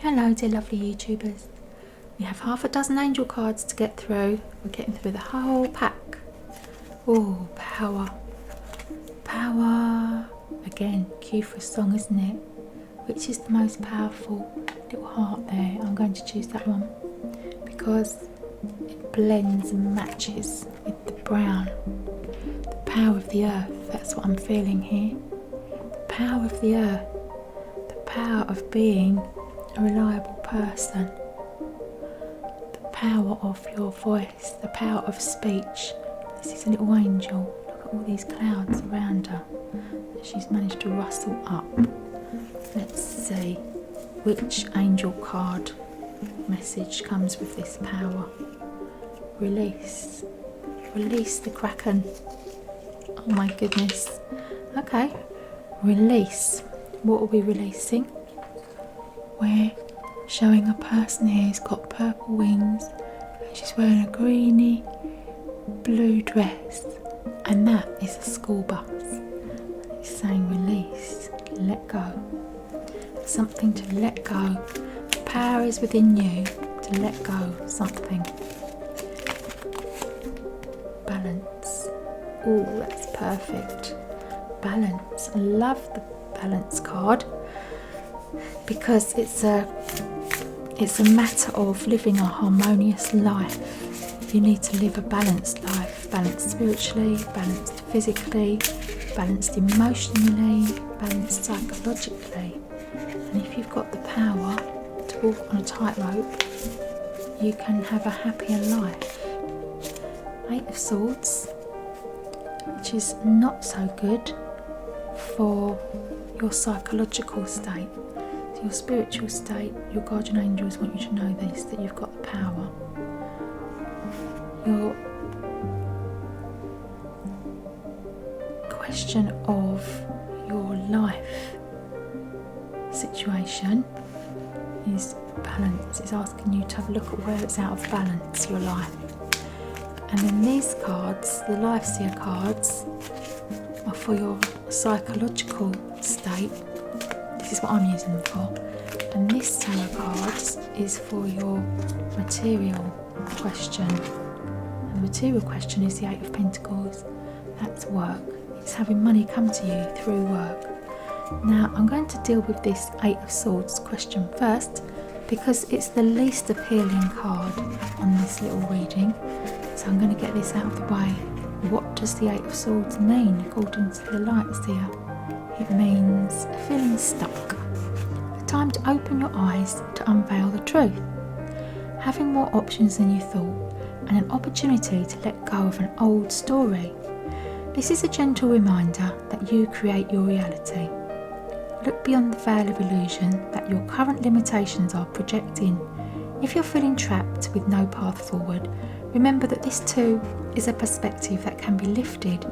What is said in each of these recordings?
Hello dear lovely YouTubers. We have half a dozen angel cards to get through. We're getting through the whole pack. Oh, power. Power. Again, cue for a song, isn't it? Which is the most powerful? Little heart there. I'm going to choose that one because it blends and matches with the brown. The power of the earth. That's what I'm feeling here. The power of the earth. The power of being a reliable person, the power of your voice, the power of speech. This is a little angel. Look at all these clouds around her that she's managed to rustle up. Let's see which angel card message comes with this power. Release. Release the Kraken. Oh my goodness. Okay. Release. What are we releasing? We're showing a person here who's got purple wings and she's wearing a greeny blue dress, and that is a school bus. It's saying release, let go. Something to let go. The power is within you to let go something. Balance. Oh, that's perfect. Balance. I love the balance card, because it's a matter of living a harmonious life. You need to live a balanced life, balanced spiritually, balanced physically, balanced emotionally, balanced psychologically. And if you've got the power to walk on a tightrope, you can have a happier life. Eight of Swords, which is not so good for your psychological state. Your spiritual state, your guardian angels want you to know this, that you've got the power. Your question of your life situation is balance. It's asking you to have a look at where it's out of balance, your life. And then these cards, the Light Seer cards, are for your psychological state. This is what I'm using them for. And this tarot card is for your material question. And the material question is the Eight of Pentacles. That's work. It's having money come to you through work. Now I'm going to deal with this Eight of Swords question first, because it's the least appealing card on this little reading. So I'm going to get this out of the way. What does the Eight of Swords mean according to the Light Seer? It means feeling stuck. A time to open your eyes to unveil the truth. Having more options than you thought, and an opportunity to let go of an old story. This is a gentle reminder that you create your reality. Look beyond the veil of illusion that your current limitations are projecting. If you're feeling trapped with no path forward, remember that this too is a perspective that can be lifted.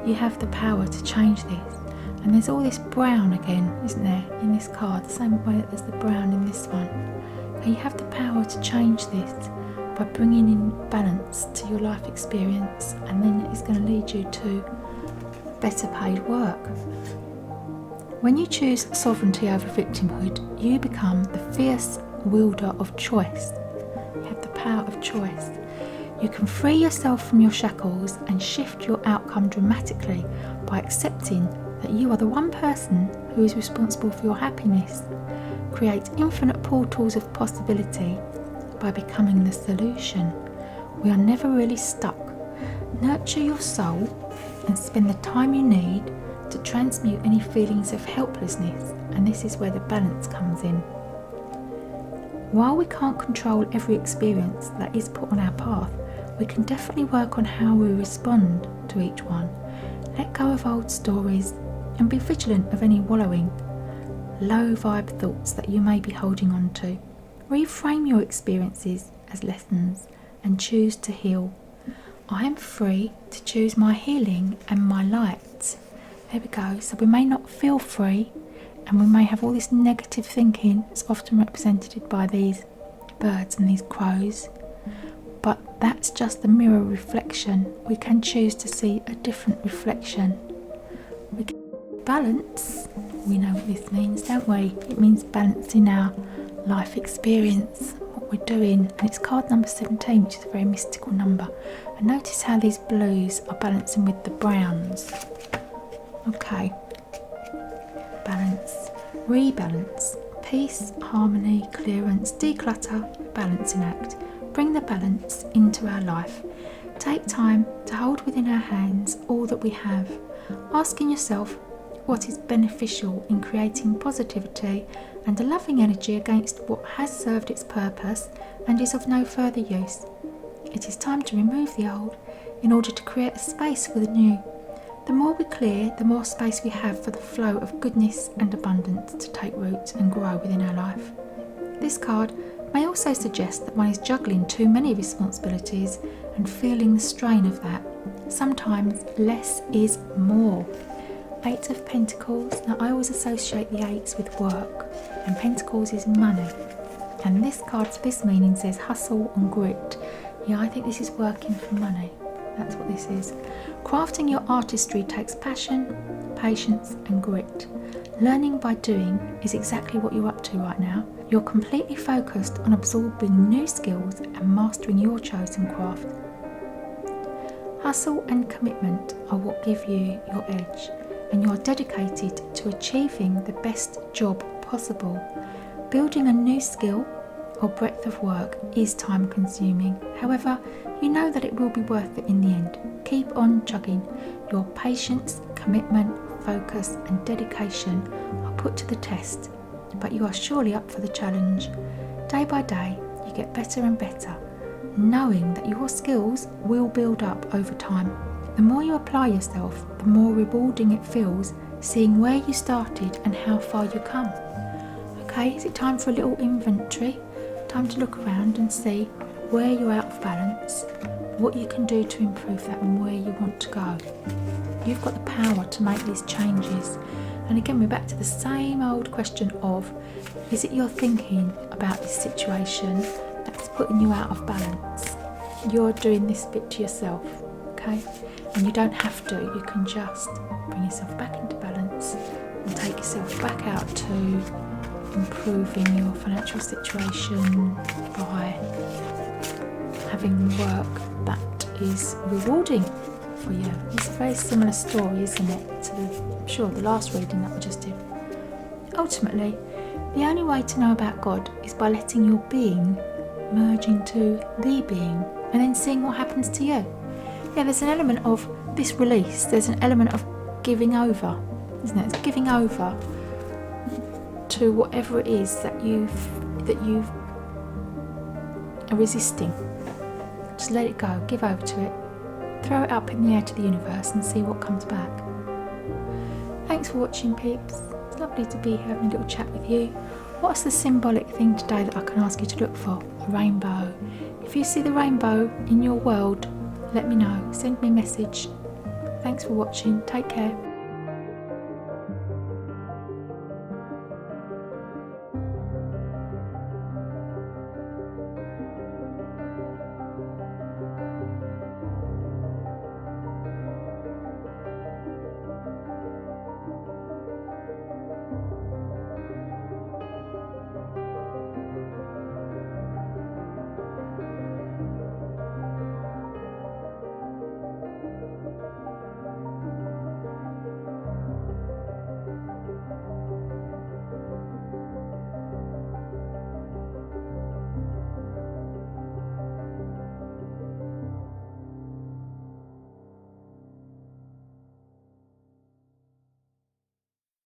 You have the power to change this. And there's all this brown again, isn't there, in this card, the same way that there's the brown in this one. And you have the power to change this by bringing in balance to your life experience, and then it's going to lead you to better paid work. When you choose sovereignty over victimhood, you become the fierce wielder of choice. You have the power of choice. You can free yourself from your shackles and shift your outcome dramatically by accepting that you are the one person who is responsible for your happiness. Create infinite portals of possibility by becoming the solution. We are never really stuck. Nurture your soul and spend the time you need to transmute any feelings of helplessness, and this is where the balance comes in. While we can't control every experience that is put on our path, we can definitely work on how we respond to each one. Let go of old stories and be vigilant of any wallowing, low vibe thoughts that you may be holding on to. Reframe your experiences as lessons and choose to heal. I am free to choose my healing and my light. There we go. So we may not feel free, and we may have all this negative thinking. It's often represented by these birds and these crows, but that's just the mirror reflection. We can choose to see a different reflection. We can balance. We know what this means, don't we? It means balancing our life experience, what we're doing. And it's card number 17, which is a very mystical number. And notice how these blues are balancing with the browns. Okay. Balance, rebalance, peace, harmony, clearance, declutter, balancing act. Bring the balance into our life. Take time to hold within our hands all that we have, asking yourself what is beneficial in creating positivity and a loving energy against what has served its purpose and is of no further use. It is time to remove the old in order to create a space for the new. The more we clear, the more space we have for the flow of goodness and abundance to take root and grow within our life. This card may also suggest that one is juggling too many responsibilities and feeling the strain of that. Sometimes less is more. 8 of Pentacles. Now I always associate the 8s with work, and Pentacles is money. And this card's this meaning says hustle and grit. Yeah, I think this is working for money. That's what this is. Crafting your artistry takes passion, patience and grit. Learning by doing is exactly what you're up to right now. You're completely focused on absorbing new skills and mastering your chosen craft. Hustle and commitment are what give you your edge, and you're dedicated to achieving the best job possible. Building a new skill or breadth of work is time consuming. However, you know that it will be worth it in the end. Keep on chugging. Your patience, commitment, focus and dedication are put to the test, but you are surely up for the challenge. Day by day, you get better and better, knowing that your skills will build up over time. The more you apply yourself, the more rewarding it feels, seeing where you started and how far you come. Okay, is it time for a little inventory? Time to look around and see where you're out of balance, what you can do to improve that and where you want to go. You've got the power to make these changes. And again, we're back to the same old question of, is it your thinking about this situation that's putting you out of balance? You're doing this bit to yourself, okay? And you don't have to, you can just bring yourself back into balance and take yourself back out to improving your financial situation by having work that is rewarding for you. It's a very similar story, isn't it, to the last reading that we just did. Ultimately, the only way to know about God is by letting your being merge into the being and then seeing what happens to you. Yeah, there's an element of this release, there's an element of giving over, isn't it? It's giving over to whatever it is that you are resisting. Just let it go, give over to it, throw it up in the air to the universe and see what comes back. Thanks for watching, peeps. It's lovely to be here having a little chat with you. What's the symbolic thing today that I can ask you to look for? A rainbow. If you see the rainbow in your world, let me know. Send me a message. Thanks for watching. Take care.